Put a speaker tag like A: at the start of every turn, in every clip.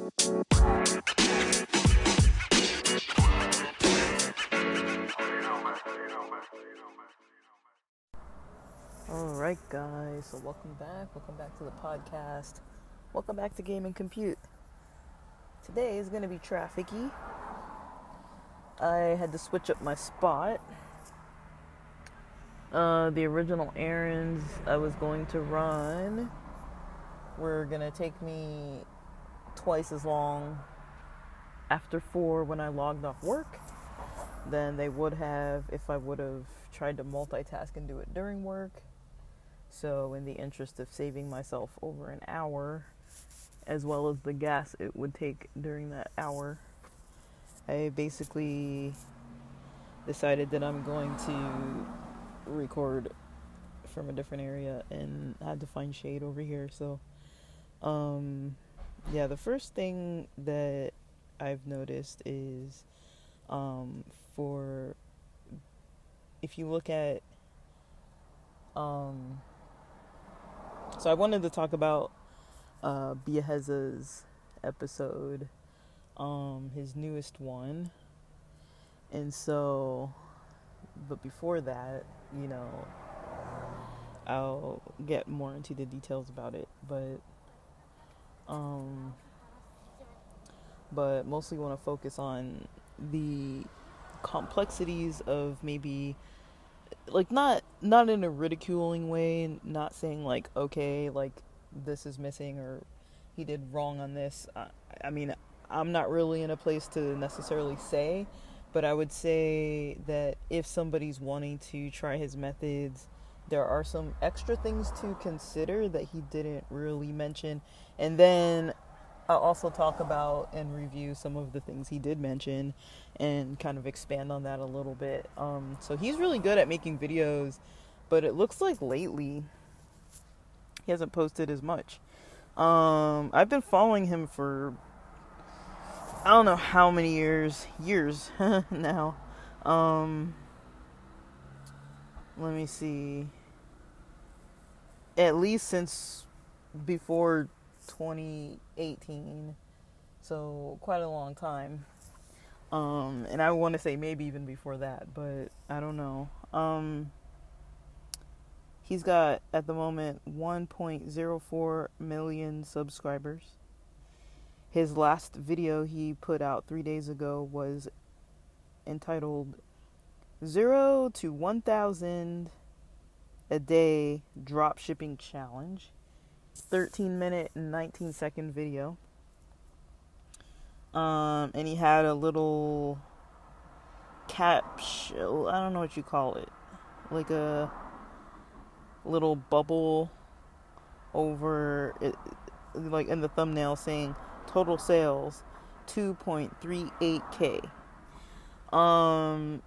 A: Alright guys, so welcome back to the podcast, welcome back to Game and Compute. Today is going to be trafficy. I had to switch up my spot. The original errands I was going to run were going to take me twice as long after 4 when I logged off work than they would have if I would have tried to multitask and do it during work. So in the interest of saving myself over an hour, as well as the gas it would take during that hour, I basically decided that I'm going to record from a different area, and I had to find shade over here. So, the first thing that I've noticed is, if you look at, so I wanted to talk about Biaheza's episode, his newest one. And so, but before that, I'll get more into the details about it. But mostly want to focus on the complexities of maybe, like, not in a ridiculing way, not saying like, okay, like this is missing or he did wrong on this. I mean, I'm not really in a place to necessarily say, but I would say that if somebody's wanting to try his methods, there are some extra things to consider that he didn't really mention. And then I'll also talk about and review some of the things he did mention and kind of expand on that a little bit. So he's really good at making videos, but it looks like lately he hasn't posted as much. I've been following him for I don't know how many years now. Let me see. At least since before 2018, so quite a long time. And I want to say maybe even before that, but I don't know. He's got at the moment 1.04 million subscribers. His last video he put out 3 days ago was entitled 0 to 1,000 a day Dropshipping Challenge. 13-minute and 19-second video. And he had a little caption, I don't know what you call it, like a little bubble over it, like in the thumbnail, saying total sales 2.38k.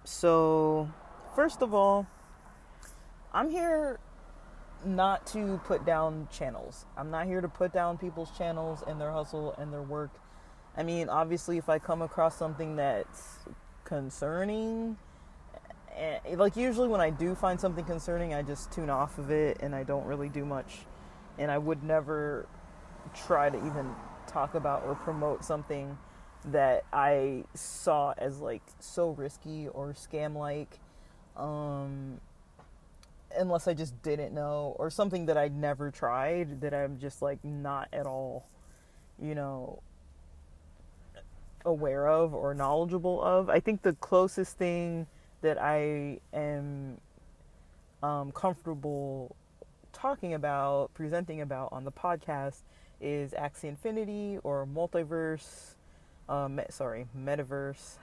A: So first of all, I'm here not to put down channels. I'm not here to put down people's channels and their hustle and their work. I mean, obviously, if I come across something that's concerning, like usually when I do find something concerning, I just tune off of it and I don't really do much. And I would never try to even talk about or promote something that I saw as like so risky or scam-like, unless I just didn't know, or something that I'd never tried, that I'm just like not at all, aware of or knowledgeable of. I think the closest thing that I am comfortable talking about, presenting about on the podcast is Axie Infinity or multiverse, metaverse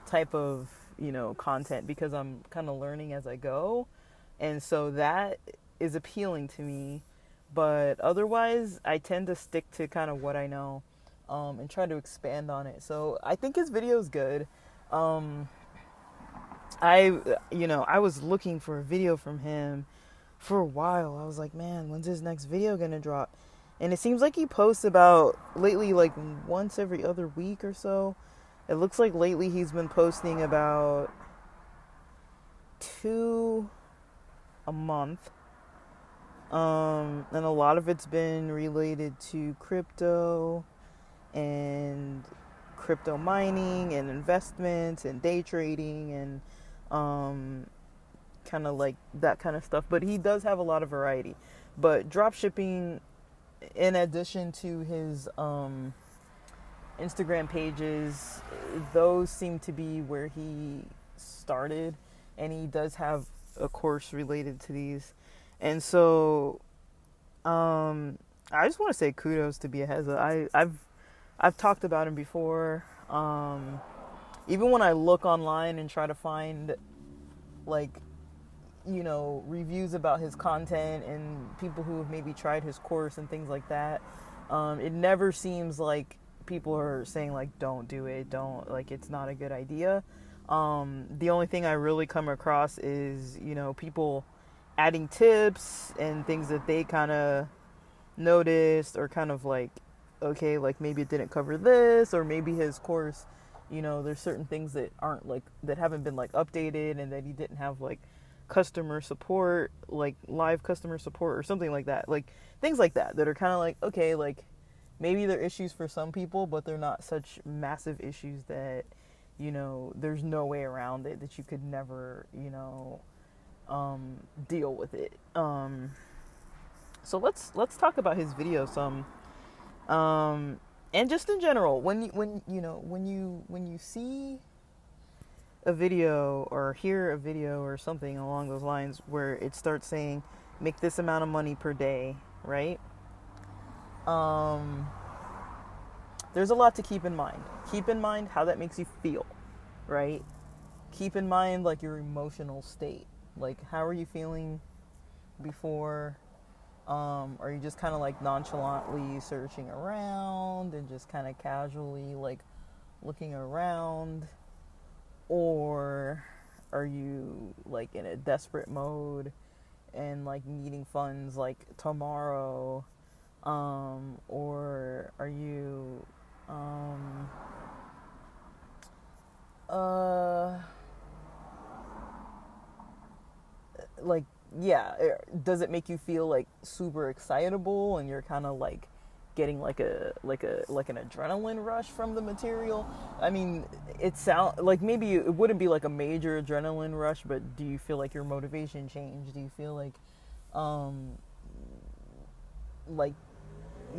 A: type of, content, because I'm kind of learning as I go. And so that is appealing to me. But otherwise, I tend to stick to kind of what I know, and try to expand on it. So I think his video is good. I was looking for a video from him for a while. I was like, man, when's his next video gonna drop? And it seems like he posts about lately, like once every other week or so. It looks like lately he's been posting about 2 a month. And a lot of it's been related to crypto and crypto mining and investments and day trading and kind of like that kind of stuff. But he does have a lot of variety. But drop shipping, in addition to his Instagram pages, those seem to be where he started, and he does have a course related to these. And so I just want to say kudos to Biaheza. I've talked about him before. Even when I look online and try to find like, reviews about his content and people who have maybe tried his course and things like that, it never seems like people are saying like, don't do it, don't, like, it's not a good idea. The only thing I really come across is, people adding tips and things that they kind of noticed, or kind of like, okay, like maybe it didn't cover this, or maybe his course, there's certain things that aren't like, that haven't been like updated, and that he didn't have like customer support, like live customer support or something like that, like things like that are kind of like, okay, like maybe they're issues for some people, but they're not such massive issues that, there's no way around it, that you could never, deal with it. So let's talk about his video some, and just in general, when you see a video or hear a video or something along those lines where it starts saying make this amount of money per day, right? There's a lot to keep in mind. Keep in mind how that makes you feel, right? Keep in mind like your emotional state. Like, how are you feeling before? Are you just kind of like nonchalantly searching around and just kind of casually like looking around? Or are you like in a desperate mode and like needing funds like tomorrow? Or are you like, yeah, does it make you feel like super excitable and you're kind of like getting like an adrenaline rush from the material? I mean, it sound like maybe it wouldn't be like a major adrenaline rush, but do you feel like your motivation changed? Do you feel like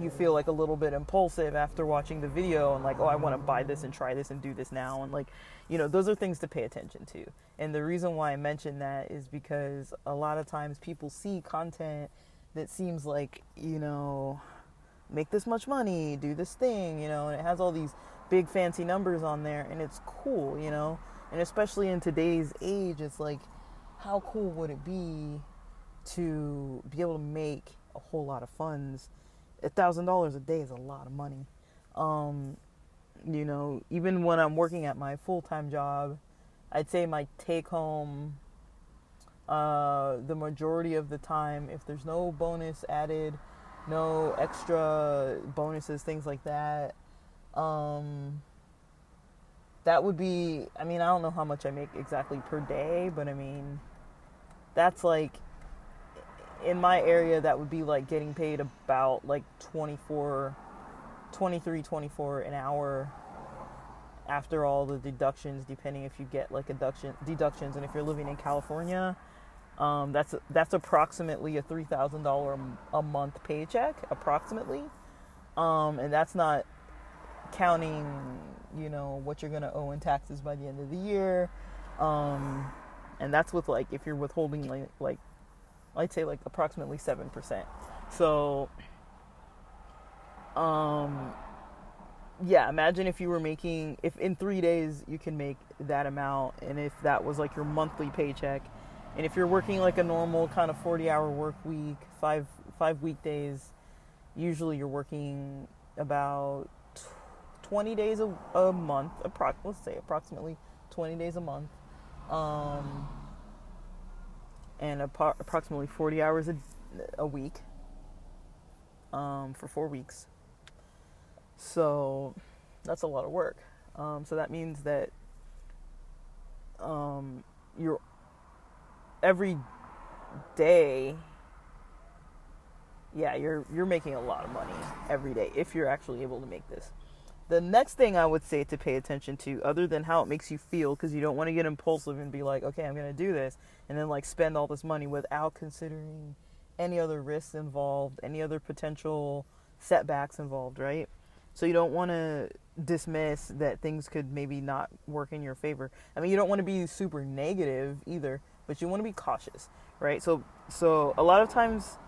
A: you feel like a little bit impulsive after watching the video and like, oh, I want to buy this and try this and do this now, and like, those are things to pay attention to. And the reason why I mention that is because a lot of times people see content that seems like, make this much money, do this thing, and it has all these big fancy numbers on there, and it's cool, and especially in today's age, it's like, how cool would it be to be able to make a whole lot of funds? $1,000 a day is a lot of money. Even when I'm working at my full-time job, I'd say my take home, the majority of the time, if there's no bonus added, no extra bonuses, things like that, that would be, I don't know how much I make exactly per day, but that's like, in my area, that would be like getting paid about like 24 an hour after all the deductions, depending if you get like deductions. And if you're living in California, that's approximately a $3,000 a month paycheck, approximately. And that's not counting, what you're going to owe in taxes by the end of the year. And that's with like, if you're withholding like I'd say like approximately 7%. So, yeah, imagine if you were making, if in 3 days you can make that amount, and if that was like your monthly paycheck, and if you're working like a normal kind of 40-hour work week, five weekdays, usually you're working about 20 days a month, let's say approximately 20 days a month. And approximately 40 hours a week, for 4 weeks. So that's a lot of work. So that means that you're every day yeah, you're making a lot of money every day if you're actually able to make this. The next thing I would say to pay attention to, other than how it makes you feel, because you don't want to get impulsive and be like, okay, I'm going to do this, and then like spend all this money without considering any other risks involved, any other potential setbacks involved, right? So you don't want to dismiss that things could maybe not work in your favor. I mean, you don't want to be super negative either, but you want to be cautious, right? So a lot of times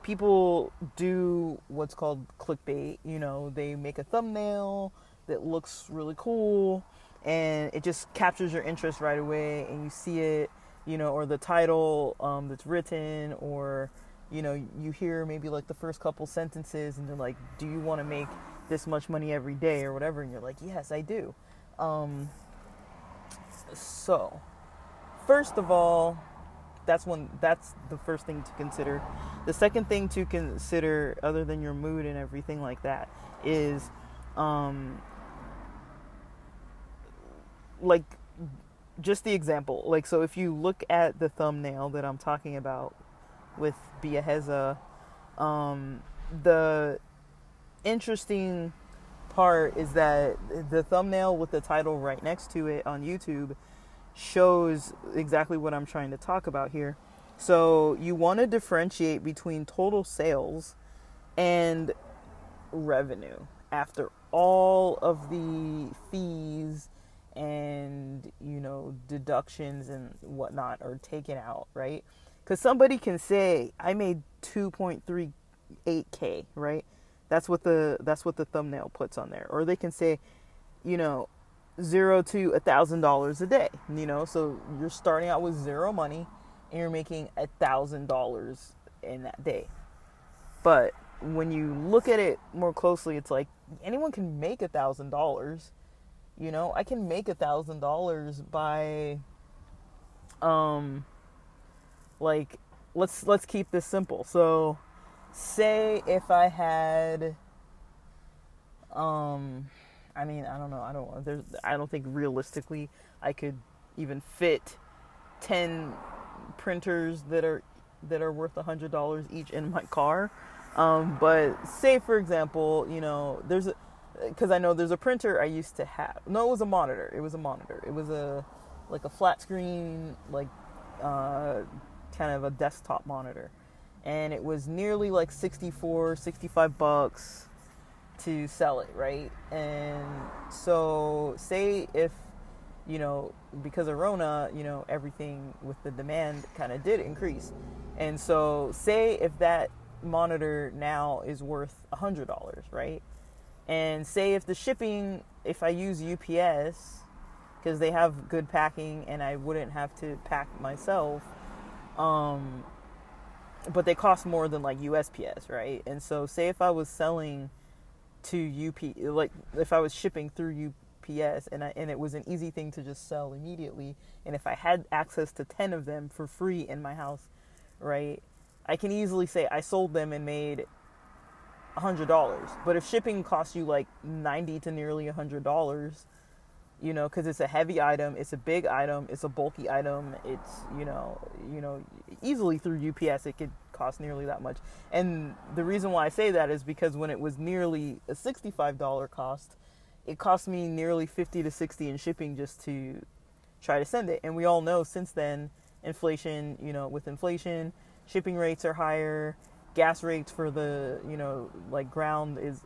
A: people do what's called clickbait. You know, they make a thumbnail that looks really cool and it just captures your interest right away, and you see it, you know, or the title that's written, or, you know, you hear maybe like the first couple sentences and they're like, do you want to make this much money every day or whatever? And you're like, yes, I do. So first of all, that's the first thing to consider. The second thing to consider, other than your mood and everything like that, is like just the example. Like, so if you look at the thumbnail that I'm talking about with Biaheza, the interesting part is that the thumbnail with the title right next to it on YouTube shows exactly what I'm trying to talk about here. So you want to differentiate between total sales and revenue after all of the fees and, you know, deductions and whatnot are taken out, right? Because somebody can say, I made 2.38K, right? That's what the thumbnail puts on there. Or they can say, you know, $0 to $1,000 a day, you know, so you're starting out with zero money and you're making $1,000 in that day. But when you look at it more closely, it's like anyone can make $1,000. You know, I can make $1,000 by, like, let's keep this simple. So, say if I had, I mean, I don't know. I don't think realistically I could even fit 10 printers that are worth $100 each in my car. But say, for example, you know, because I know there's a printer I used to have. No, it was a monitor. It was like a flat screen, like kind of a desktop monitor, and it was nearly like $65 to sell it, right? And so say if, you know, because of Rona, you know, everything with the demand kind of did increase. And so say if that monitor now is worth $100, right? And say if the shipping, if I use UPS, because they have good packing and I wouldn't have to pack myself, but they cost more than like USPS, right? And so say if I was selling to like if I was shipping through UPS and it was an easy thing to just sell immediately, and if I had access to 10 of them for free in my house, right, I can easily say I sold them and made $100. But if shipping costs you like $90 to nearly $100, you know, because it's a heavy item, it's a big item, it's a bulky item, it's, you know, easily through UPS it could cost nearly that much. And the reason why I say that is because when it was nearly a $65 cost, it cost me nearly $50 to $60 in shipping just to try to send it. And we all know since then, inflation, you know, with inflation, shipping rates are higher, gas rates for the, you know, like ground is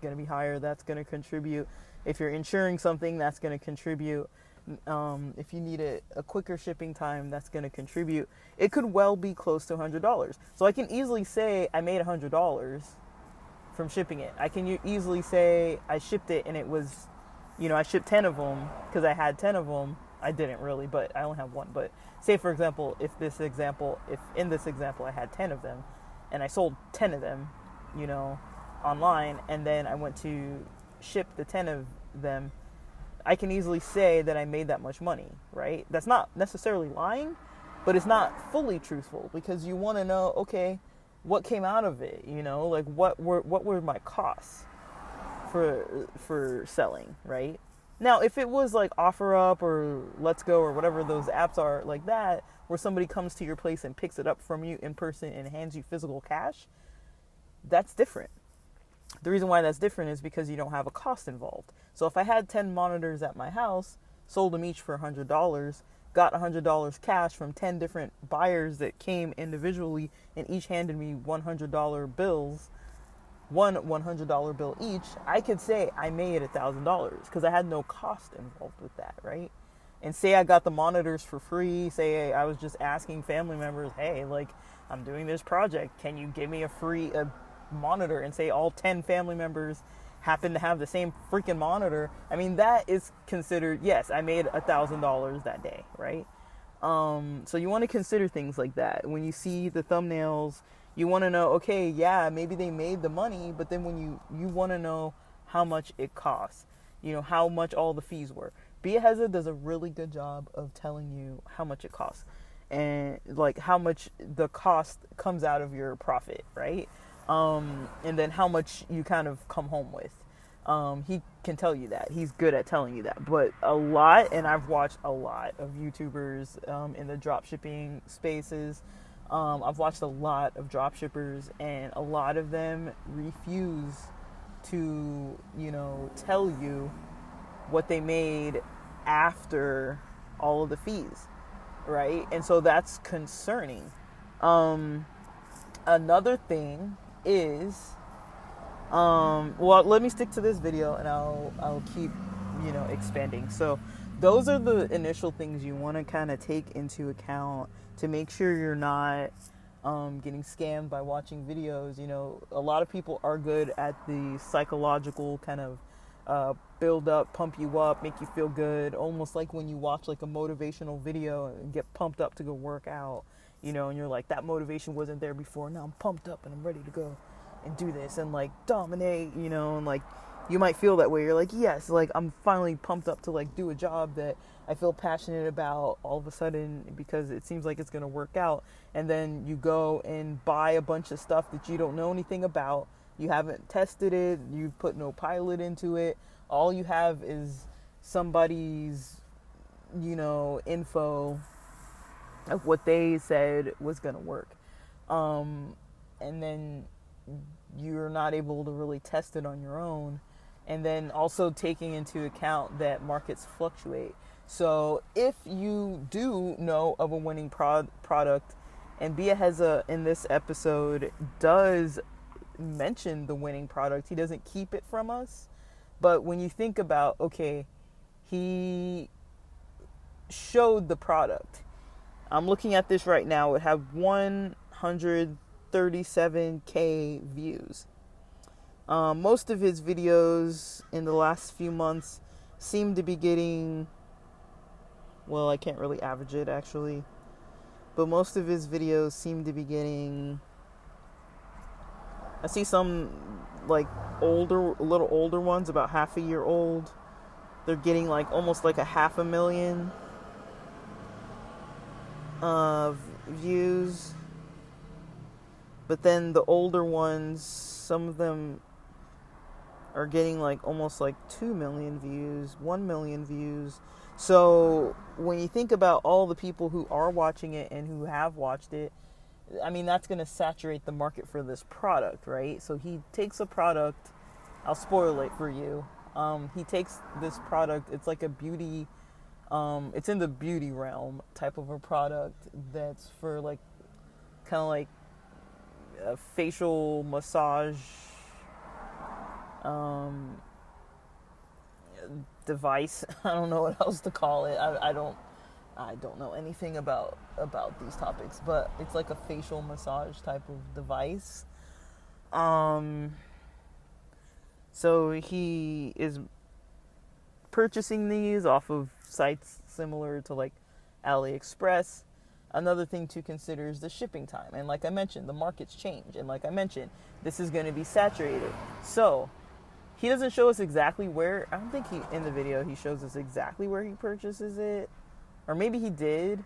A: going to be higher. That's going to contribute. If you're insuring something, that's going to contribute. If you need a quicker shipping time, that's going to contribute. It could well be close to $100. So I can easily say I made $100 from shipping it. I can easily say I shipped it and it was, you know, I shipped 10 of them because I had 10 of them. I didn't really, but I only have one. But say, for example, if in this example I had 10 of them and I sold 10 of them, you know, online, and then I went to ship the 10 of them, I can easily say that I made that much money, right? That's not necessarily lying, but it's not fully truthful, because you want to know, okay, what came out of it, you know, like what were my costs for selling, right? Now, if it was like OfferUp or Let's Go or whatever those apps are like that, where somebody comes to your place and picks it up from you in person and hands you physical cash, that's different. The reason why that's different is because you don't have a cost involved. So if I had 10 monitors at my house, sold them each for $100, got $100 cash from 10 different buyers that came individually and each handed me $100 bills, one $100 bill each, I could say I made $1,000 because I had no cost involved with that, right? And say I got the monitors for free, say I was just asking family members, hey, like, I'm doing this project, can you give me a free monitor? And say all 10 family members happen to have the same freaking monitor. I mean, that is considered, yes, I made $1,000 that day, right? So you want to consider things like that. When you see the thumbnails, you want to know, okay, yeah, maybe they made the money, but then when you want to know how much it costs, you know, how much all the fees were. Biaheza does a really good job of telling you how much it costs and like how much the cost comes out of your profit, right? And then how much you kind of come home with. He can tell you that. He's good at telling you that. But a lot, and I've watched a lot of YouTubers in the dropshipping spaces. I've watched a lot of dropshippers, and a lot of them refuse to, you know, tell you what they made after all of the fees, right? And so that's concerning. Another thing is, well, let me stick to this video and I'll keep, you know, expanding. So those are the initial things you want to kind of take into account to make sure you're not getting scammed by watching videos. You know, a lot of people are good at the psychological kind of build up, pump you up, make you feel good, almost like when you watch like a motivational video and get pumped up to go work out, you know, and you're like, that motivation wasn't there before, now I'm pumped up and I'm ready to go and do this and like dominate, you know, and like you might feel that way. You're like, yes, like I'm finally pumped up to like do a job that I feel passionate about all of a sudden because it seems like it's going to work out. And then you go and buy a bunch of stuff that you don't know anything about. You haven't tested it. You put no pilot into it. All you have is somebody's, you know, info of what they said was going to work. And then you're not able to really test it on your own. And then also taking into account that markets fluctuate. So if you do know of a winning product, and Biaheza in this episode does mention the winning product, he doesn't keep it from us. But when you think about, okay, he showed the product. I'm looking at this right now. It had 137K views. Most of his videos in the last few months seem to be getting, well, I can't really average it actually, but most of his videos seem to be getting, I see some like older, a little older ones, about half a year old. They're getting like almost like 500,000 views. But then the older ones, some of them are getting like almost like 2 million views, 1 million views. So when you think about all the people who are watching it and who have watched it, I mean, that's going to saturate the market for this product, right? So he takes a product, I'll spoil it for you. He takes this product, it's like a beauty, it's in the beauty realm type of a product that's for like, kind of like a facial massage device. I don't know what else to call it. I don't know anything about these topics, but it's like a facial massage type of device. So he is purchasing these off of sites similar to like AliExpress. Another thing to consider is the shipping time. And like I mentioned, the markets change. And like I mentioned, this is going to be saturated. So he doesn't show us exactly where, I don't think in the video he shows us exactly where he purchases it. Or maybe he did.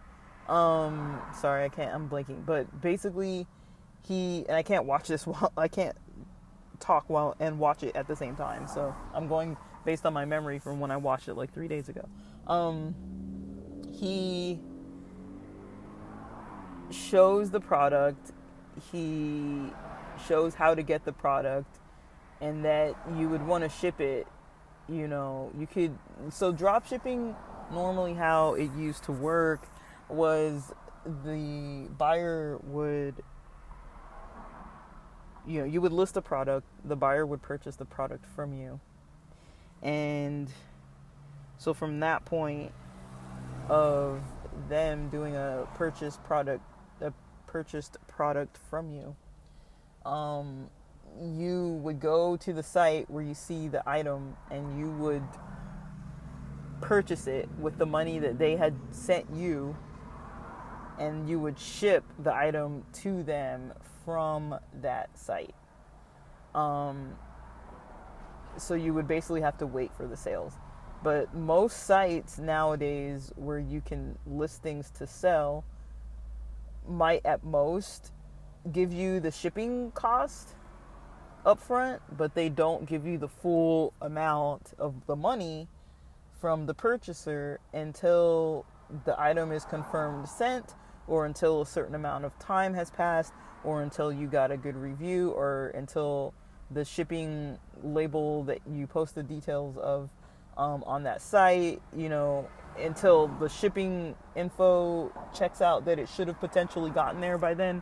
A: Sorry, I'm blanking. But basically, and I can't watch this I can't talk while and watch it at the same time. So I'm going based on my memory from when I watched it like 3 days ago. He shows the product. He shows how to get the product, and that you would want to ship it, you could. So drop shipping, normally how it used to work was the buyer would, you would list a product, the buyer would purchase the product from you. And so from that point of them doing a purchased product from you, you would go to the site where you see the item, and you would purchase it with the money that they had sent you, and you would ship the item to them from that site. So you would basically have to wait for the sales. But most sites nowadays where you can list things to sell might at most give you the shipping cost up front, but they don't give you the full amount of the money from the purchaser until the item is confirmed sent, or until a certain amount of time has passed, or until you got a good review, or until the shipping label that you post the details of on that site, until the shipping info checks out that it should have potentially gotten there by then.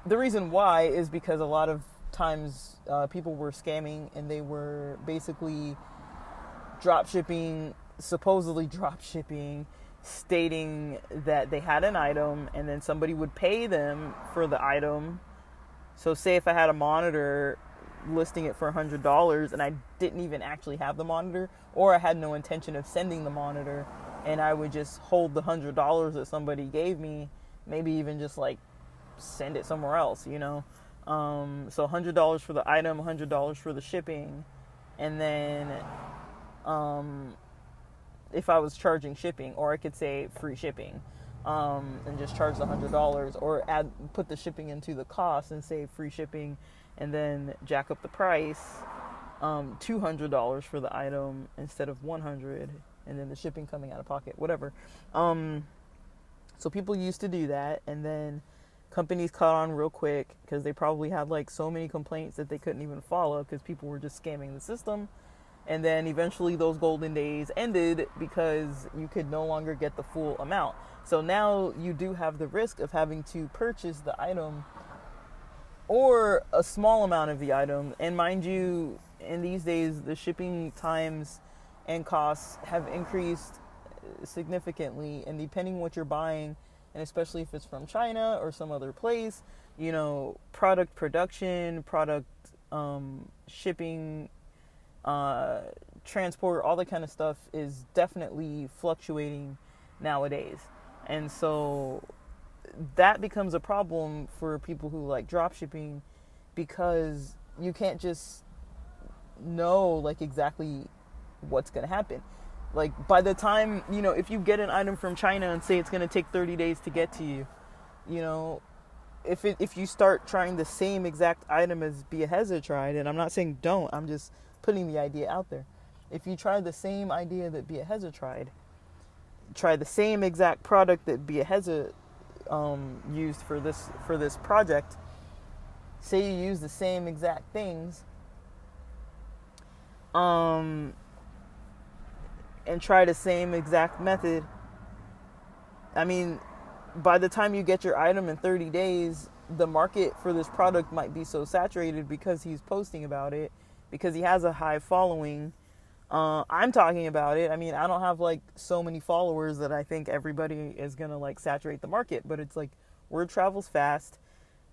A: The reason why is because a lot of times people were scamming, and they were basically supposedly drop shipping, stating that they had an item, and then somebody would pay them for the item. So say if I had a monitor listing it for $100, and I didn't even actually have the monitor, or I had no intention of sending the monitor, and I would just hold the $100 that somebody gave me, maybe even just like send it somewhere else, so $100 for the item, $100 for the shipping, and then if I was charging shipping, or I could say free shipping, and just charge the $100, or put the shipping into the cost and say free shipping, and then jack up the price, $200 for the item instead of $100, and then the shipping coming out of pocket, whatever. So people used to do that, and then companies caught on real quick because they probably had like so many complaints that they couldn't even follow because people were just scamming the system. And then eventually those golden days ended because you could no longer get the full amount. So now you do have the risk of having to purchase the item or a small amount of the item. And mind you, in these days, the shipping times and costs have increased significantly. And depending what you're buying, and especially if it's from China or some other place, product production, product shipping, transport, all that kind of stuff is definitely fluctuating nowadays. And so that becomes a problem for people who like drop shipping, because you can't just know like exactly what's going to happen. Like by the time, if you get an item from China and say it's going to take 30 days to get to you, if you start trying the same exact item as Biaheza tried, and I'm not saying don't, I'm just putting the idea out there. If you try the same idea that Biaheza try the same exact product that Biaheza used for this project, say you use the same exact things, and try the same exact method, I mean, by the time you get your item in 30 days, the market for this product might be so saturated because he's posting about it, because he has a high following. I'm talking about it. I mean, I don't have like so many followers that I think everybody is going to like saturate the market, but it's like word travels fast.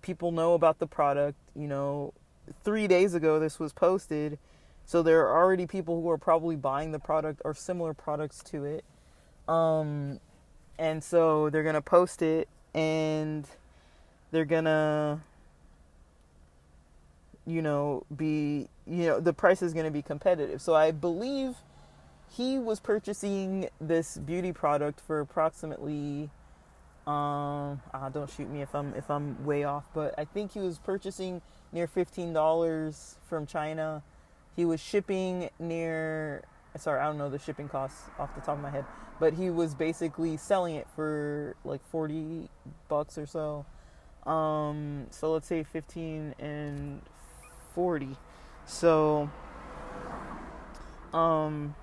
A: People know about the product. 3 days ago this was posted, so there are already people who are probably buying the product or similar products to it. And so they're going to post it, and they're going to, the price is going to be competitive. So I believe he was purchasing this beauty product for approximately, don't shoot me if I'm way off, but I think he was purchasing near $15 from China. He was shipping I don't know the shipping costs off the top of my head, but he was basically selling it for like $40 or so. So let's say 15 and 40. So, I'm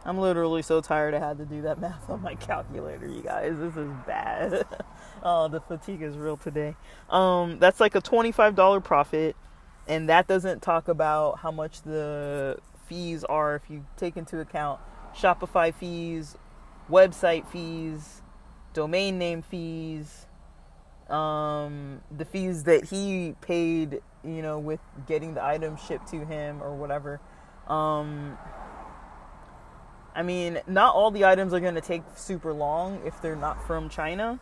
A: literally so tired I had to do that math on my calculator, you guys. This is bad. Oh, the fatigue is real today. That's like a $25 profit, and that doesn't talk about how much the fees are if you take into account Shopify fees, website fees, domain name fees, the fees that he paid, with getting the item shipped to him or whatever. I mean, not all the items are going to take super long if they're not from China.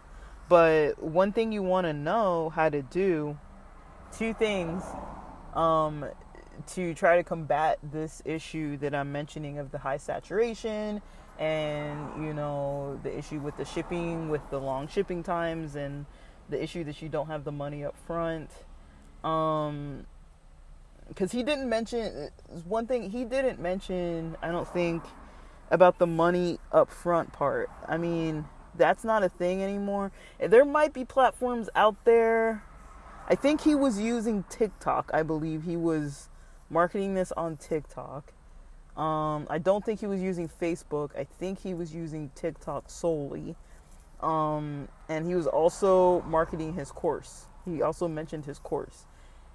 A: But one thing you want to know how to do, two things, to try to combat this issue that I'm mentioning of the high saturation and, the issue with the shipping, with the long shipping times, and the issue that you don't have the money up front. Because he didn't mention, one thing he didn't mention, I don't think, about the money up front part. I mean, that's not a thing anymore. There might be platforms out there. I think he was using TikTok. I believe he was marketing this on TikTok. I don't think he was using Facebook. I think he was using TikTok solely. And he was also marketing his course. He also mentioned his course.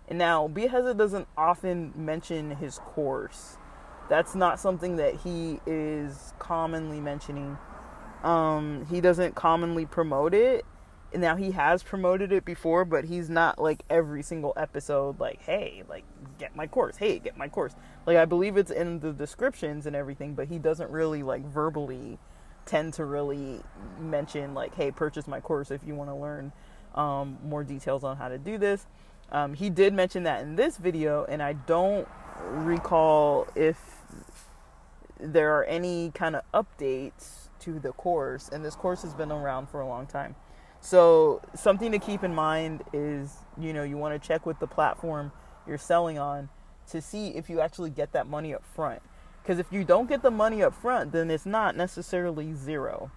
A: And now, Biaheza doesn't often mention his course. That's not something that he is commonly mentioning. He doesn't commonly promote it. Now, he has promoted it before, but he's not like every single episode like, hey, like, get my course. Hey, get my course. Like, I believe it's in the descriptions and everything, but he doesn't really like verbally tend to really mention like, hey, purchase my course if you want to learn more details on how to do this. He did mention that in this video, and I don't recall if there are any kind of updates to the course, and this course has been around for a long time. So something to keep in mind is, you want to check with the platform you're selling on to see if you actually get that money up front. Because if you don't get the money up front, then it's not necessarily zero,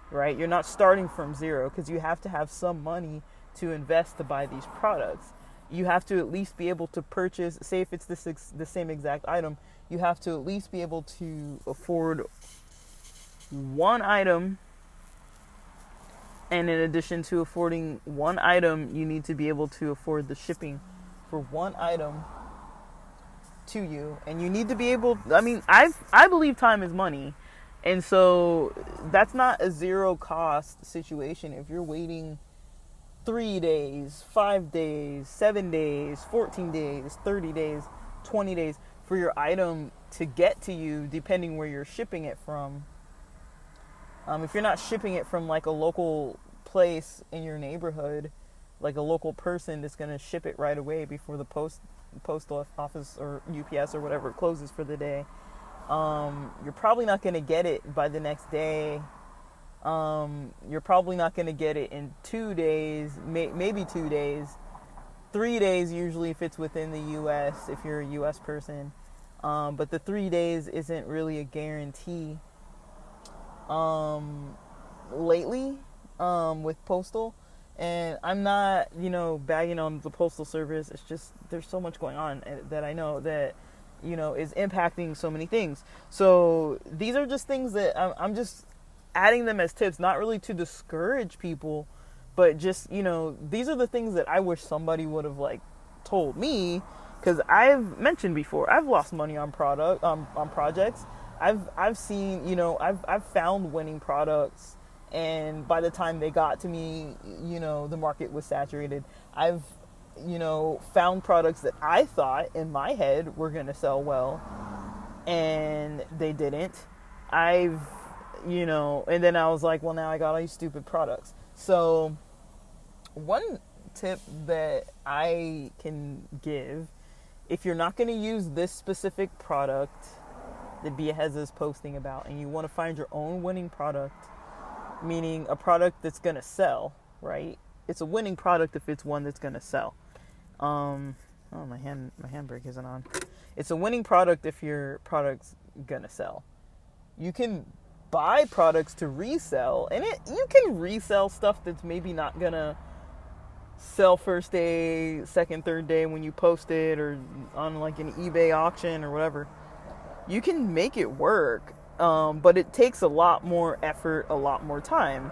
A: right? You're not starting from zero, because you have to have some money to invest to buy these products. You have to at least be able to purchase, say if it's the same exact item, you have to at least be able to afford one item. And in addition to affording one item, you need to be able to afford the shipping for one item to you. And you need to be able, I believe time is money. And so that's not a zero cost situation. If you're waiting 3 days, 5 days, 7 days, 14 days, 30 days, 20 days for your item to get to you, depending where you're shipping it from. If you're not shipping it from like a local place in your neighborhood, like a local person that's going to ship it right away before the postal office or UPS or whatever closes for the day, you're probably not going to get it by the next day. You're probably not going to get it in 2 days, maybe 2 days, 3 days usually if it's within the US, if you're a US person. But the 3 days isn't really a guarantee. Lately, with postal, and I'm not, bagging on the postal service. It's just, there's so much going on that I know that, is impacting so many things. So these are just things that I'm just adding them as tips, not really to discourage people, but just, these are the things that I wish somebody would have like told me, because I've mentioned before, I've lost money on projects. I've seen, I've found winning products, and by the time they got to me, the market was saturated. I've, found products that I thought in my head were going to sell well, and they didn't. And then I was like, well, now I got all these stupid products. So one tip that I can give, if you're not going to use this specific product that Biaheza is posting about, and you want to find your own winning product, meaning a product that's going to sell, right? It's a winning product if it's one that's going to sell. My handbrake isn't on. It's a winning product if your product's going to sell. you can buy products to resell, and you can resell stuff that's maybe not gonna sell first day, second, third day when you post it, or on like an eBay auction or whatever. You can make it work, but it takes a lot more effort, a lot more time.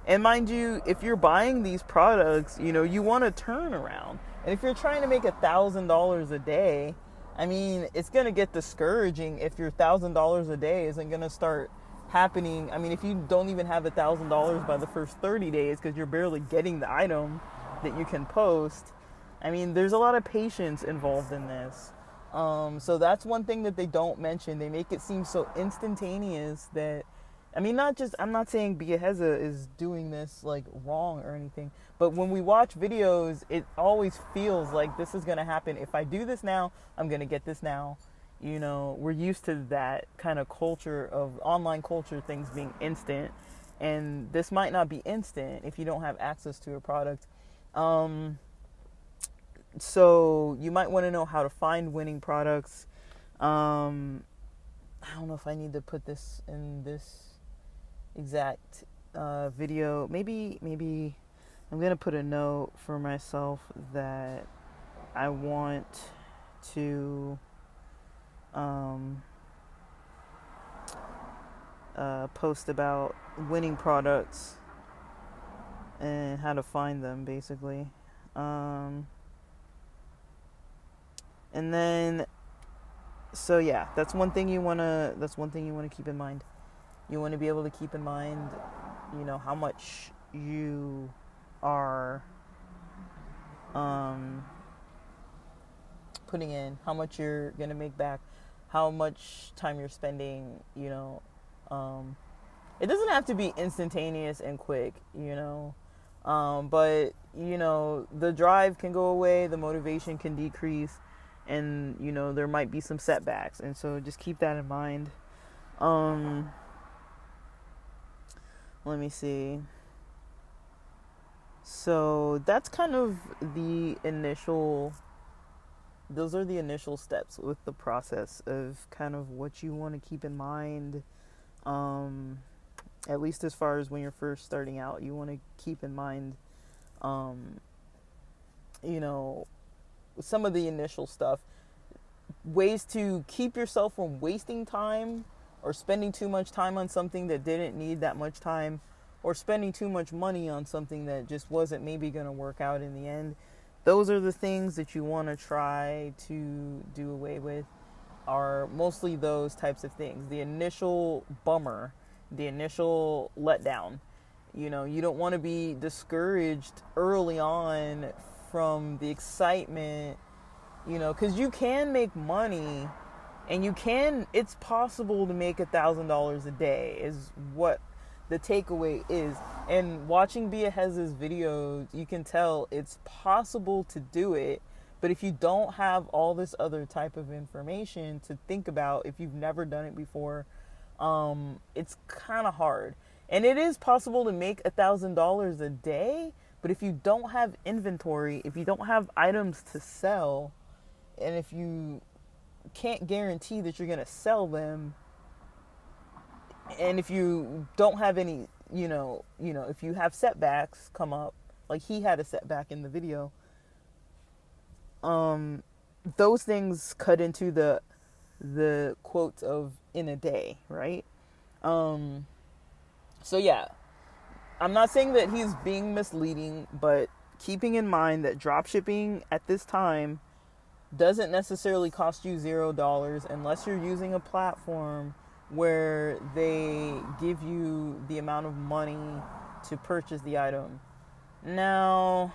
A: And mind you, if you're buying these products, you want a turnaround. And if you're trying to make $1,000 a day, I mean, it's going to get discouraging if your $1,000 a day isn't going to start happening. I mean, if you don't even have $1,000 by the first 30 days because you're barely getting the item that you can post, I mean, there's a lot of patience involved in this. So that's one thing that they don't mention. They make it seem so instantaneous that, I mean, I'm not saying Biaheza is doing this like wrong or anything, but when we watch videos, it always feels like this is going to happen. If I do this now, I'm going to get this now. We're used to that kind of culture of online culture, things being instant, and this might not be instant if you don't have access to a product. So you might want to know how to find winning products. I don't know if I need to put this in this exact video. Maybe I'm gonna put a note for myself that I want to post about winning products and how to find them, basically. And then, so yeah, that's one thing you wanna keep in mind. You want to be able to keep in mind, how much you are putting in, how much you're gonna make back, how much time you're spending. It doesn't have to be instantaneous and quick, but the drive can go away, the motivation can decrease, and there might be some setbacks, and so just keep that in mind. Let me see. So that's kind of those are the initial steps with the process of kind of what you want to keep in mind. At least as far as when you're first starting out, you want to keep in mind, some of the initial stuff, ways to keep yourself from wasting time or spending too much time on something that didn't need that much time, or spending too much money on something that just wasn't maybe going to work out in the end. Those are the things that you want to try to do away with, are mostly those types of things. The initial bummer, the initial letdown. You don't want to be discouraged early on from the excitement, because you can make money, and it's possible to make $1,000 a day is what the takeaway is. And watching Biaheza's videos, you can tell it's possible to do it, but if you don't have all this other type of information to think about, if you've never done it before, it's kind of hard. And it is possible to make $1,000 a day, but if you don't have inventory, if you don't have items to sell, and if you can't guarantee that you're going to sell them, and if you don't have any, if you have setbacks come up, like he had a setback in the video, those things cut into the quotes of in a day, right? So yeah, I'm not saying that he's being misleading, but keeping in mind that dropshipping at this time doesn't necessarily cost you $0 unless you're using a platform where they give you the amount of money to purchase the item. Now,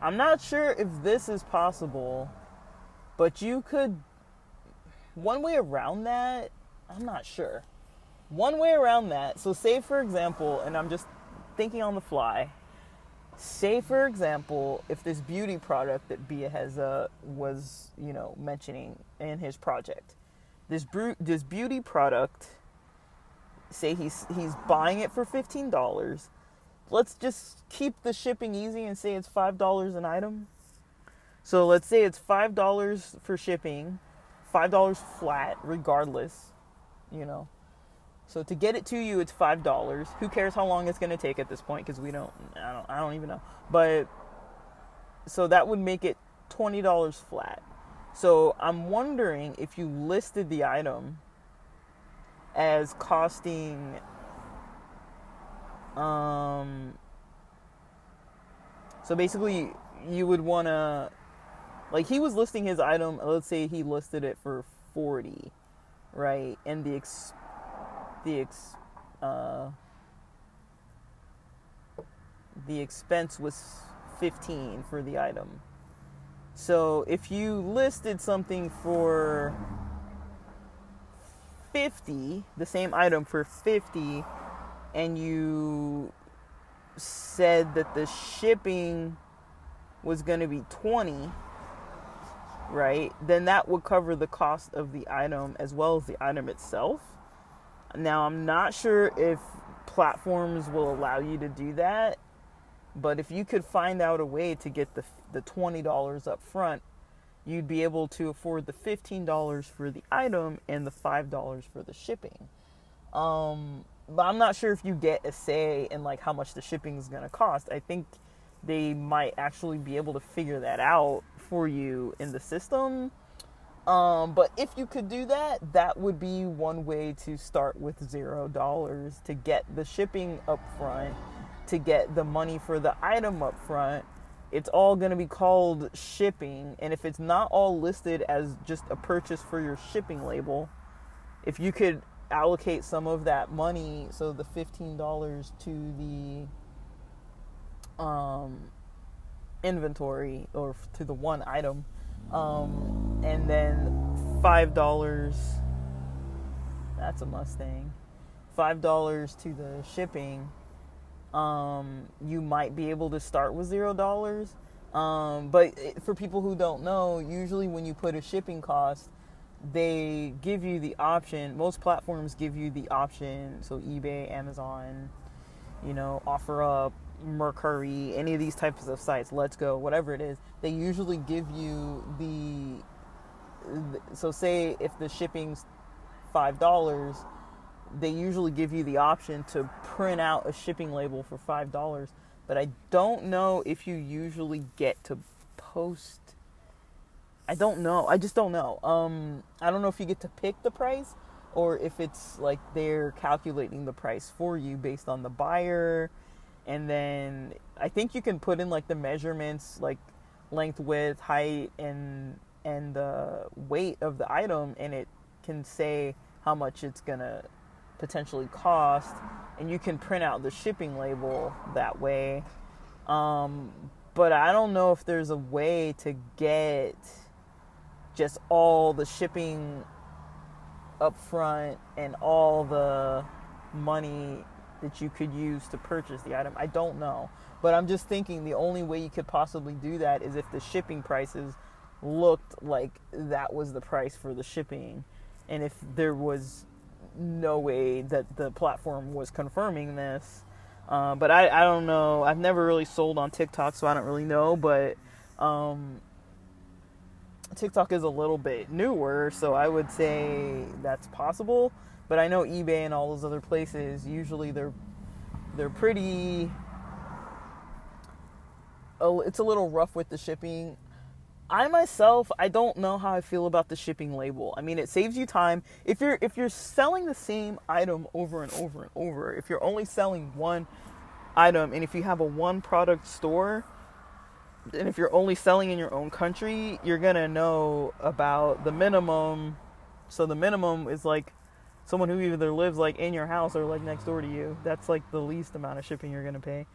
A: I'm not sure if this is possible, but you could, one way around that, I'm not sure. One way around that, so say for example, and I'm just thinking on the fly, say for example, if this beauty product that Biaheza was, mentioning in his project, this beauty product, say he's buying it for $15. Let's just keep the shipping easy and say it's $5 an item. So let's say it's $5 for shipping, $5 flat regardless. you know. So to get it to you, it's $5. Who cares how long it's going to take at this point? Because I don't even know. But so that would make it $20 flat. So I'm wondering if you listed the item as costing, so basically you would want to, like, he was listing his item, let's say he listed it for 40, right? And the expense was 15 for the item. So if you listed something for 50, the same item for 50, and you said that the shipping was going to be 20, right? Then that would cover the cost of the item as well as the item itself. Now, I'm not sure if platforms will allow you to do that, but if you could find out a way to get the $20 up front, you'd be able to afford the $15 for the item and the $5 for the shipping. But I'm not sure if you get a say in like how much the shipping is going to cost. I think they might actually be able to figure that out for you in the system. But if you could do that, that would be one way to start with $0 to get the shipping up front, to get the money for the item up front. It's all going to be called shipping. And if it's not all listed as just a purchase for your shipping label, if you could allocate some of that money, so the $15 to the inventory or to the one item, and then $5, that's a Mustang, $5 to the shipping, you might be able to start with $0. But for people who don't know, usually when you put a shipping cost, they give you the option, most platforms give you the option, so eBay, Amazon, OfferUp, Mercari, any of these types of sites, Let's Go, whatever it is, they usually give you so say if the shipping's $5, they usually give you the option to print out a shipping label for $5, but I don't know if you usually get to post. I don't know. I just don't know. I don't know if you get to pick the price or if it's like they're calculating the price for you based on the buyer. And then I think you can put in like the measurements, like length, width, height, and the weight of the item, and it can say how much it's gonna potentially cost, and you can print out the shipping label that way. But I don't know if there's a way to get just all the shipping up front and all the money that you could use to purchase the item. I don't know. But I'm just thinking the only way you could possibly do that is if the shipping prices looked like that was the price for the shipping. And if there was no way that the platform was confirming this. But I don't know. I've never really sold on TikTok, so I don't really know. But TikTok is a little bit newer, so I would say that's possible. But I know eBay and all those other places, usually they're pretty, it's a little rough with the shipping. I myself, I don't know how I feel about the shipping label. I mean, it saves you time. If you're selling the same item over and over and over, if you're only selling one item, and if you have a one product store, and if you're only selling in your own country, you're gonna know about the minimum. So the minimum is like someone who either lives like in your house or like next door to you. That's like the least amount of shipping you're gonna pay,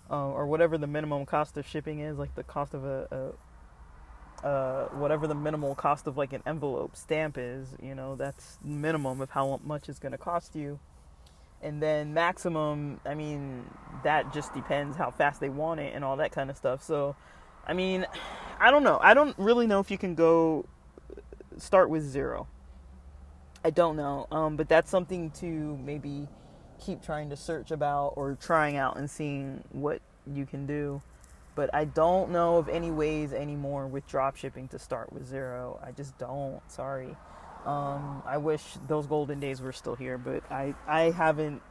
A: or whatever the minimum cost of shipping is, like the cost of whatever the minimal cost of like an envelope stamp is. That's minimum of how much it's gonna cost you. And then maximum, I mean, that just depends how fast they want it and all that kind of stuff. So I mean, I don't know. I don't really know if you can go start with $0. I don't know. But that's something to maybe keep trying to search about or trying out and seeing what you can do. But I don't know of any ways anymore with dropshipping to start with $0. I just don't. Sorry. I wish those golden days were still here, but I haven't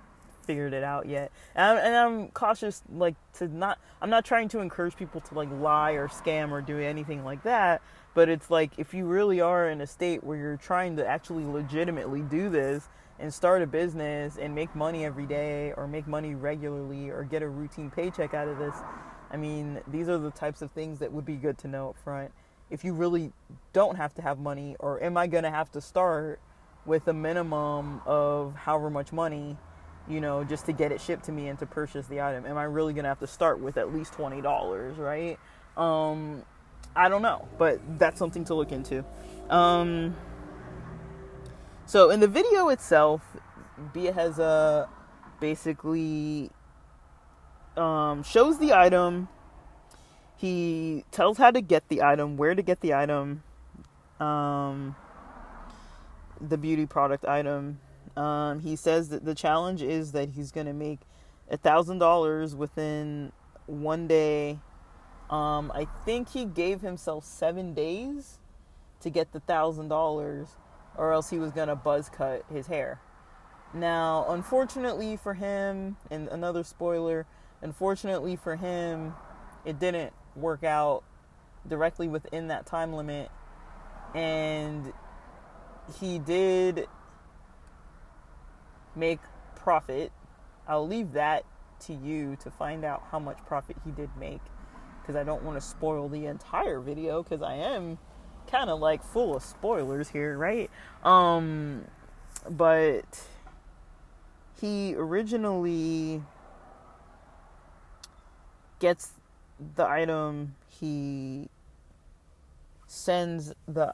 A: figured it out yet. And I'm cautious, like, I'm not trying to encourage people to, like, lie or scam or do anything like that. But it's like, if you really are in a state where you're trying to actually legitimately do this and start a business and make money every day or make money regularly or get a routine paycheck out of this, I mean, these are the types of things that would be good to know up front. If you really don't have to have money, or am I going to have to start with a minimum of however much money, just to get it shipped to me and to purchase the item? Am I really going to have to start with at least $20, right? I don't know, but that's something to look into. So in the video itself, Biaheza basically shows the item. He tells how to get the item, where to get the item, the beauty product item. He says that the challenge is that he's going to make $1,000 within one day. I think he gave himself 7 days to get the $1,000, or else he was going to buzz cut his hair. Now, unfortunately for him, and another spoiler, unfortunately for him, it didn't work out directly within that time limit, and he did make profit. I'll leave that to you to find out how much profit he did make, because I don't want to spoil the entire video, because I am kind of like full of spoilers here, right? But he originally gets the item, he sends the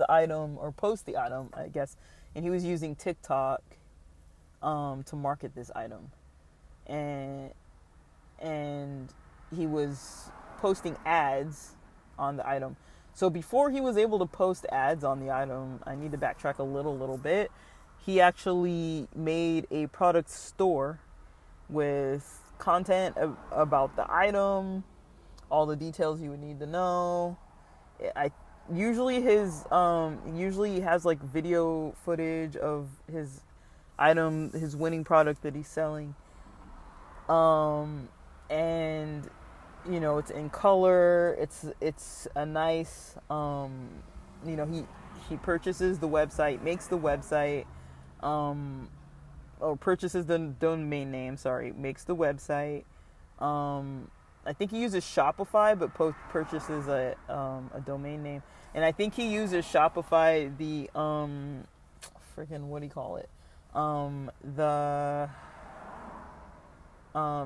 A: item, or posts the item, I guess, and he was using TikTok to market this item, and he was posting ads on the item. So before he was able to post ads on the item, I need to backtrack a little bit. He actually made a product store with content about the item, all the details you would need to know. Usually he has like video footage of his item, his winning product that he's selling. And it's in color. It's a nice, he purchases the website, makes the website, or purchases the domain name, makes the website. I think he uses Shopify, but purchases a domain name. And I think he uses Shopify, the, what do you call it? The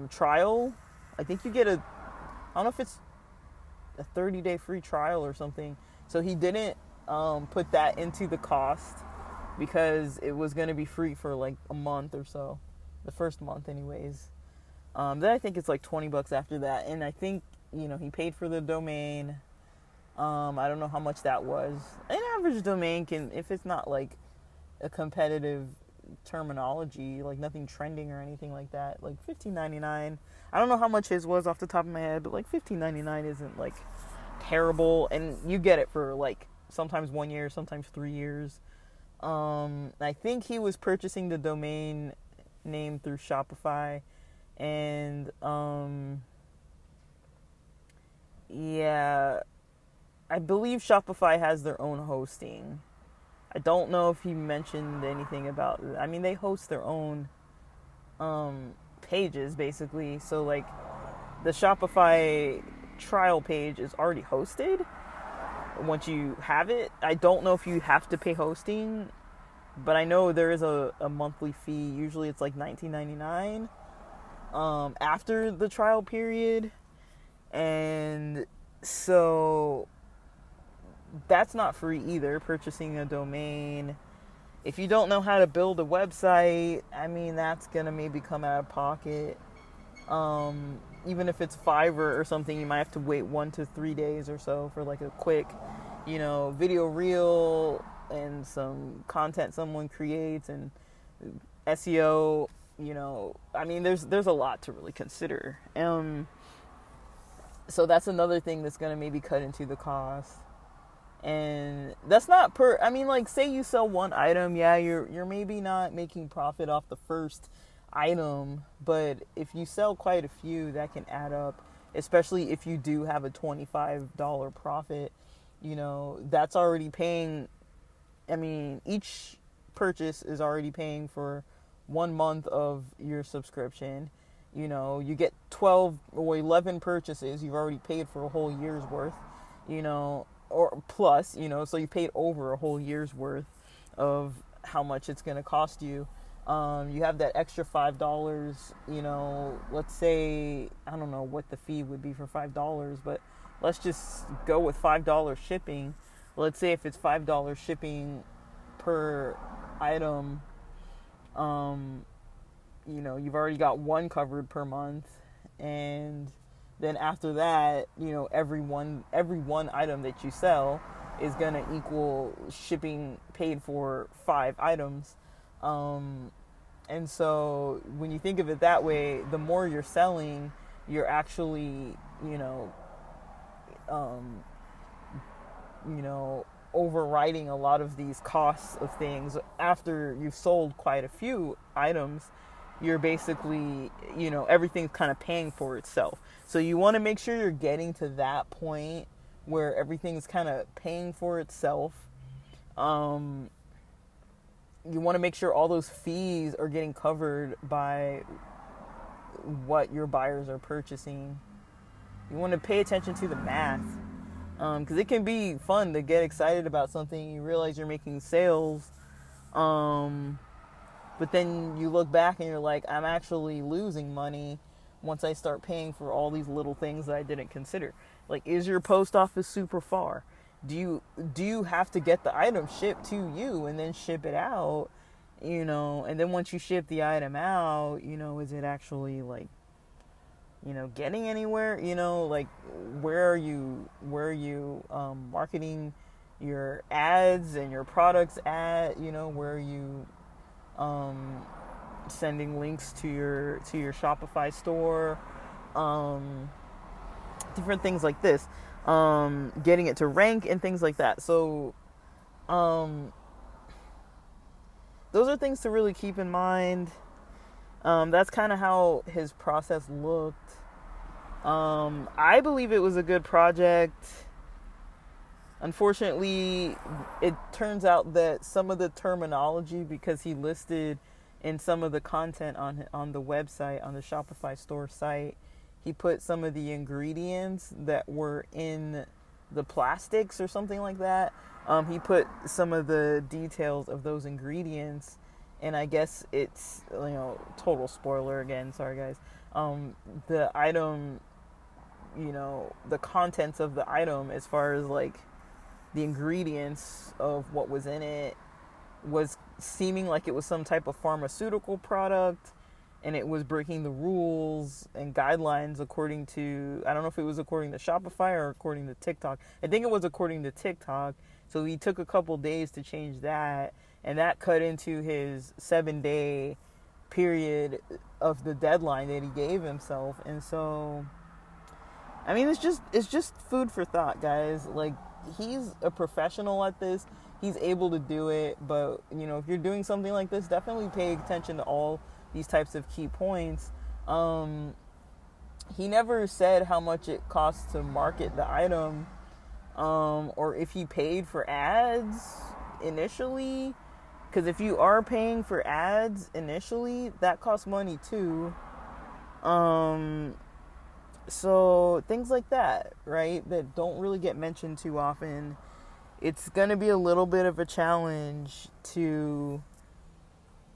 A: trial. I think you get I don't know if it's a 30-day free trial or something. So he didn't put that into the cost, because it was going to be free for like a month or so, the first month anyways. Then I think it's like $20 after that, and I think he paid for the domain. I don't know how much that was. An average domain can, if it's not like a competitive terminology, like nothing trending or anything like that, like $15.99. I don't know how much his was off the top of my head, but like $15.99 isn't like terrible, and you get it for like sometimes 1 year, sometimes 3 years. I think he was purchasing the domain name through Shopify, and yeah, I believe Shopify has their own hosting. I don't know if he mentioned anything about, I mean, they host their own pages basically. So like the Shopify trial page is already hosted once you have it. I don't know if you have to pay hosting, but I know there is a monthly fee. Usually it's like $19.99 after the trial period. And so that's not free either, purchasing a domain. If you don't know how to build a website, I mean, that's gonna maybe come out of pocket. Even if it's Fiverr or something, you might have to wait 1 to 3 days or so for like a quick, video reel and some content someone creates, and SEO. I mean, there's a lot to really consider. So that's another thing that's gonna maybe cut into the cost. And that's not I mean, like, say you sell one item, yeah, you're maybe not making profit off the first item, but if you sell quite a few, that can add up, especially if you do have a $25 profit. That's already paying. I mean, each purchase is already paying for 1 month of your subscription. You get 12 or 11 purchases, you've already paid for a whole year's worth, or plus, so you paid over a whole year's worth of how much it's going to cost you. You have that extra $5, let's say, I don't know what the fee would be for $5, but let's just go with $5 shipping. Let's say if it's $5 shipping per item, you've already got one covered per month, and then after that, every one item that you sell is gonna equal shipping paid for 5 items. And so when you think of it that way, the more you're selling, you're actually, overriding a lot of these costs of things. After you've sold quite a few items, you're basically, everything's kind of paying for itself. So you want to make sure you're getting to that point where everything's kind of paying for itself. You want to make sure all those fees are getting covered by what your buyers are purchasing. You want to pay attention to the math, because it can be fun to get excited about something. You realize you're making sales, but then you look back and you're like, I'm actually losing money once I start paying for all these little things that I didn't consider. Like, is your post office super far? Do you have to get the item shipped to you and then ship it out? And then once you ship the item out, is it actually, like, getting anywhere? Like, where are you marketing your ads and your products at? Where are you sending links to your Shopify store? Different things like this. Getting it to rank and things like that. So those are things to really keep in mind. That's kind of how his process looked. I believe it was a good project. Unfortunately, it turns out that some of the terminology, because he listed in some of the content on the website, on the Shopify store site, he put some of the ingredients that were in the plastics or something like that. He put some of the details of those ingredients, and I guess it's, total spoiler again, sorry guys. The item, the contents of the item, as far as like the ingredients of what was in it, was seeming like it was some type of pharmaceutical product, and it was breaking the rules and guidelines according to, I don't know if it was according to Shopify or according to TikTok. I think it was according to TikTok. So he took a couple days to change that, and that cut into his 7-day period of the deadline that he gave himself. And so, I mean, it's just food for thought, guys. Like, he's a professional at this. He's able to do it, but, if you're doing something like this, definitely pay attention to all these types of key points. He never said how much it costs to market the item, or if he paid for ads initially, because if you are paying for ads initially, that costs money too. So things like that, right, that don't really get mentioned too often. It's gonna be a little bit of a challenge to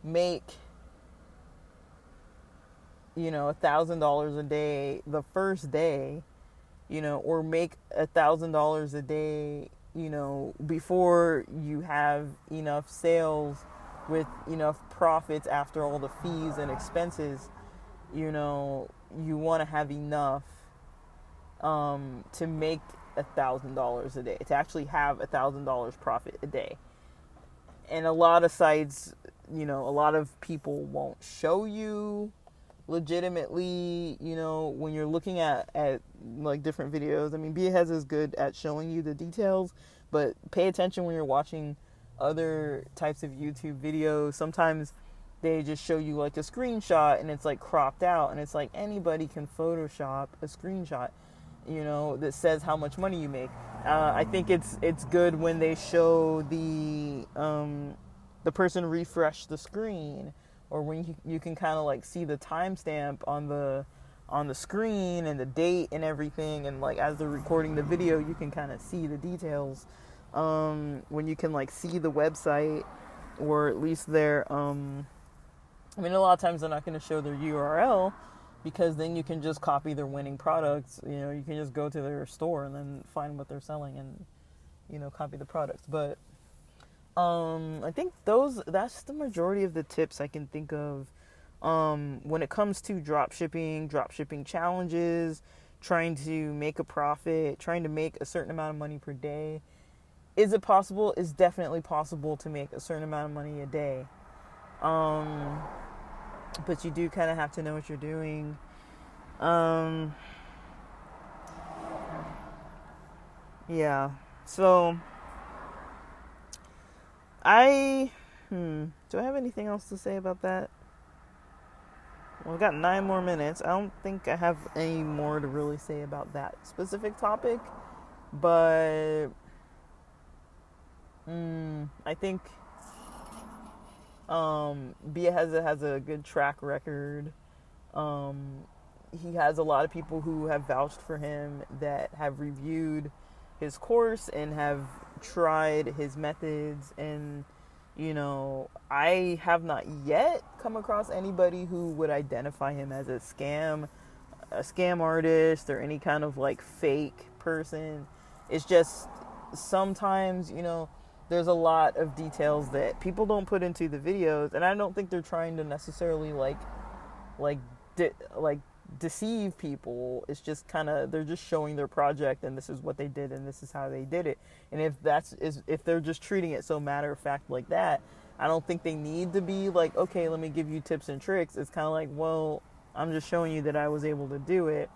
A: make $1,000 a day the first day, or make $1,000 a day, before you have enough sales with enough profits after all the fees and expenses. You want to have enough to make $1,000 a day, to actually have $1,000 profit a day. And a lot of sites, a lot of people won't show you legitimately, when you're looking at like different videos. I mean, Biaheza is good at showing you the details, but pay attention when you're watching other types of YouTube videos. Sometimes they just show you like a screenshot and it's like cropped out, and it's like anybody can Photoshop a screenshot, that says how much money you make. I think it's good when they show the person refresh the screen, or when you can kind of like see the timestamp on the screen and the date and everything, and like as they're recording the video, you can kind of see the details. When you can like see the website, or at least their a lot of times they're not going to show their URL, because then you can just copy their winning products. You can just go to their store and then find what they're selling and copy the products. But I think that's the majority of the tips I can think of when it comes to dropshipping challenges, trying to make a profit, trying to make a certain amount of money per day. Is it possible? It's definitely possible to make a certain amount of money a day. But you do kind of have to know what you're doing. Yeah. So do I have anything else to say about that? Well, I've got 9 more minutes. I don't think I have any more to really say about that specific topic, but I think Biaheza has a good track record. He has a lot of people who have vouched for him, that have reviewed his course and have tried his methods, and I have not yet come across anybody who would identify him as a scam artist, or any kind of like fake person. It's just sometimes, there's a lot of details that people don't put into the videos, and I don't think they're trying to necessarily deceive people. It's just they're just showing their project, and this is what they did, and this is how they did it. And if they're just treating it so matter of fact like that, I don't think they need to be like, okay, let me give you tips and tricks. It's kind of like, well, I'm just showing you that I was able to do it,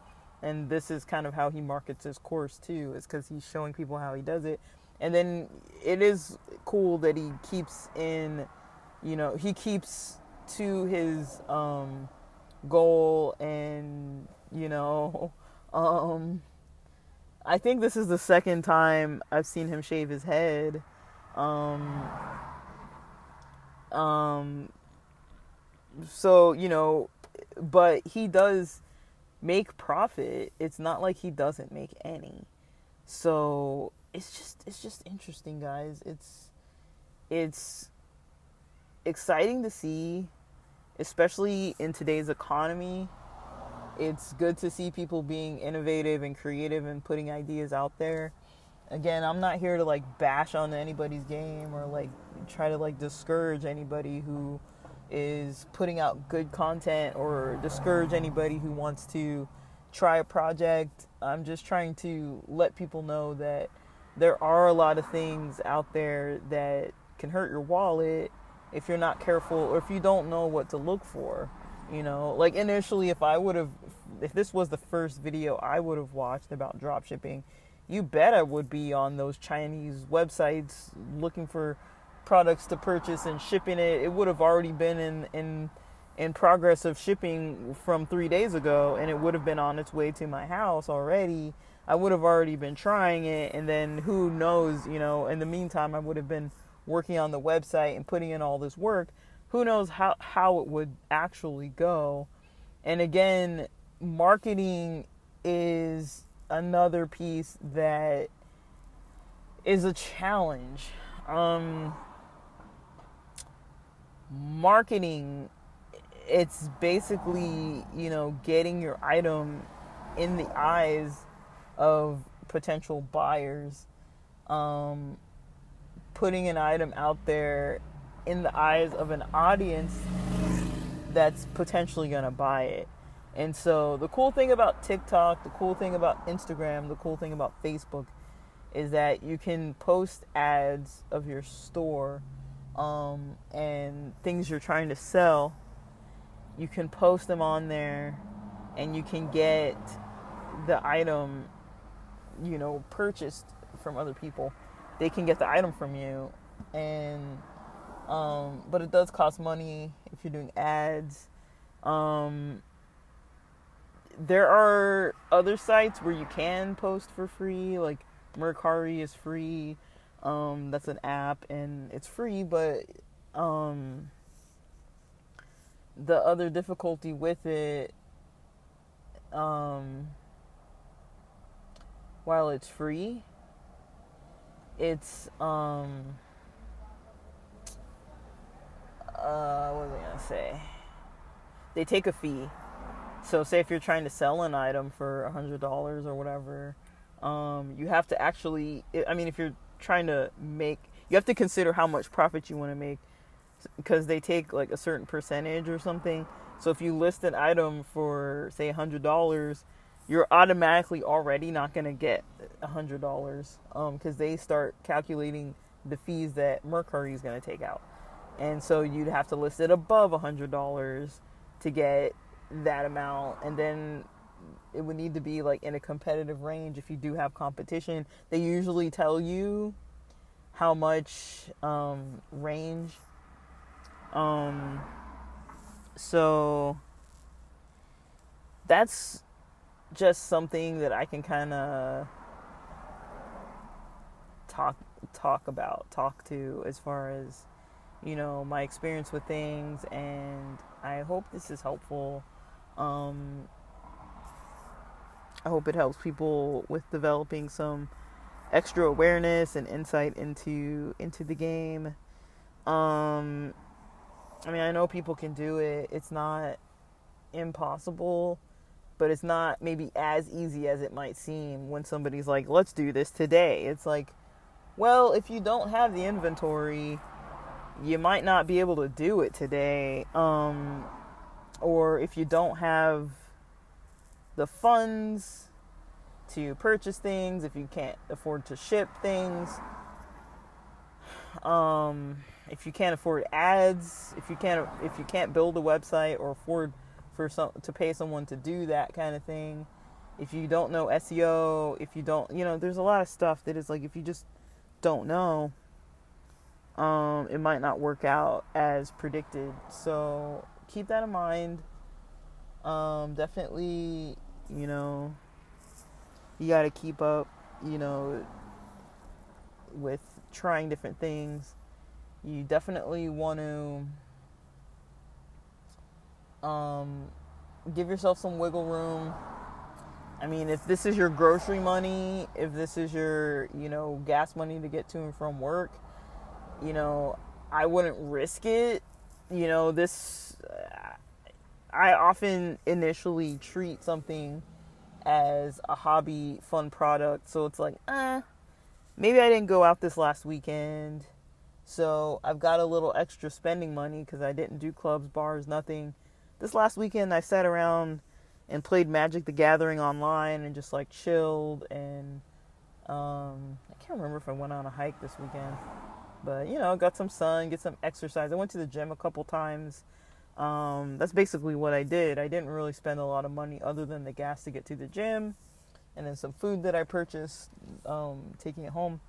A: and this is kind of how he markets his course too. It's because he's showing people how he does it. And then it is cool that he keeps to his goal, and I think this is the second time I've seen him shave his head. So but he does make profit. It's not like he doesn't make any. So it's just interesting, guys. It's exciting to see, especially in today's economy. It's good to see people being innovative and creative and putting ideas out there. Again, I'm not here to like bash on anybody's game, or like try to like discourage anybody who is putting out good content, or discourage anybody who wants to try a project. I'm just trying to let people know that there are a lot of things out there that can hurt your wallet if you're not careful, or if you don't know what to look for. Like initially, if this was the first video I would have watched about dropshipping, you bet I would be on those Chinese websites looking for products to purchase and shipping it. It would have already been in progress of shipping from 3 days ago, and it would have been on its way to my house already. I would have already been trying it, and then who knows, in the meantime, I would have been working on the website and putting in all this work. Who knows how it would actually go. And again, marketing is another piece that is a challenge. Marketing, it's basically, getting your item in the eyes of potential buyers, putting an item out there in the eyes of an audience that's potentially going to buy it. And so the cool thing about TikTok, the cool thing about Instagram, the cool thing about Facebook is that you can post ads of your store and things you're trying to sell. You can post them on there, and you can get the item, purchased from other people. they can get the item from you. And but it does cost money if you're doing ads. There are other sites where you can post for free, like Mercari is free. That's an app and it's free, but the other difficulty with it, while it's free, it's what was I gonna say? They take a fee. So say if you're trying to sell an item for $100 or whatever, you have to actually, I mean, if you're trying to make, you have to consider how much profit you want to make, because they take like a certain percentage or something. So if you list an item for say $100, you're automatically already not going to get $100, because they start calculating the fees that Mercari is going to take out. And so you'd have to list it above $100 to get that amount, and then it would need to be like in a competitive range. If you do have competition, they usually tell you how much range. So that's just something that I can kind of talk to as far as, you know, my experience with things, and I hope this is helpful. I hope it helps people with developing some extra awareness and insight into the game. I mean, I know people can do it. It's not impossible, but it's not maybe as easy as it might seem when somebody's like, let's do this today. It's like, well, if you don't have the inventory, you might not be able to do it today. Or if you don't have the funds to purchase things, if you can't afford to ship things, if you can't afford ads, if you can't build a website or afford to pay someone to do that kind of thing, if you don't know SEO, if you don't, you know, there's a lot of stuff that is like, if you just don't know, it might not work out as predicted. So keep that in mind. Definitely, you know, you got to keep up, you know, with trying different things. You definitely want to give yourself some wiggle room. I mean, if this is your grocery money, if this is your, you know, gas money to get to and from work, you know, I wouldn't risk it. You know, I often initially treat something as a hobby, fun product. So it's like, maybe I didn't go out this last weekend, so I've got a little extra spending money because I didn't do clubs, bars, nothing. This last weekend I sat around and played Magic the Gathering online and just like chilled, and I can't remember if I went on a hike this weekend, but you know, got some sun, get some exercise. I went to the gym a couple times. That's basically what I did. I didn't really spend a lot of money other than the gas to get to the gym, and then some food that I purchased, taking it home.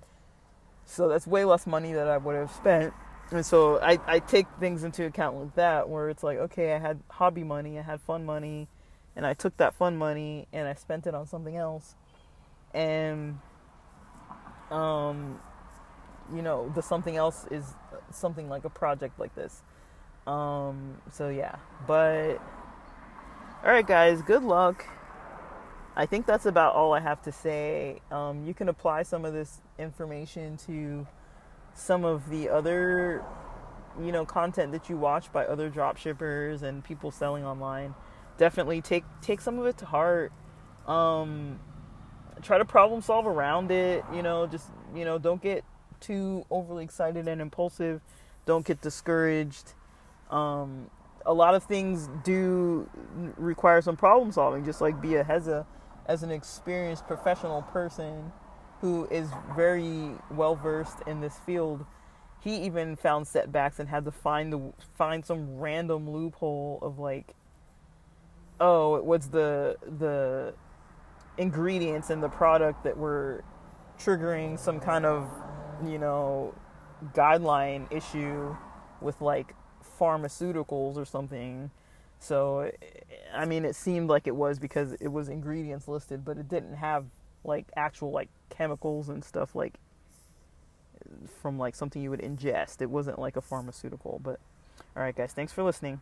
A: So that's way less money that I would have spent. And so I take things into account like that, where it's like, okay, I had hobby money, I had fun money, and I took that fun money and I spent it on something else. And, you know, the something else is something like a project like this. So yeah, but all right, guys, good luck. I think that's about all I have to say. You can apply some of this information to some of the other, you know, content that you watch by other dropshippers and people selling online. Definitely take some of it to heart. Try to problem solve around it. You know, just, you know, don't get too overly excited and impulsive. Don't get discouraged. A lot of things do require some problem solving, just like Biaheza, as an experienced professional person who is very well versed in this field. He even found setbacks and had to find some random loophole of like, oh, it was the ingredients in the product that were triggering some kind of you know, guideline issue with like pharmaceuticals or something. So, I mean, it seemed like it was because it was ingredients listed, but it didn't have like actual like chemicals and stuff like from like something you would ingest. It wasn't like a pharmaceutical. But all right, guys, thanks for listening.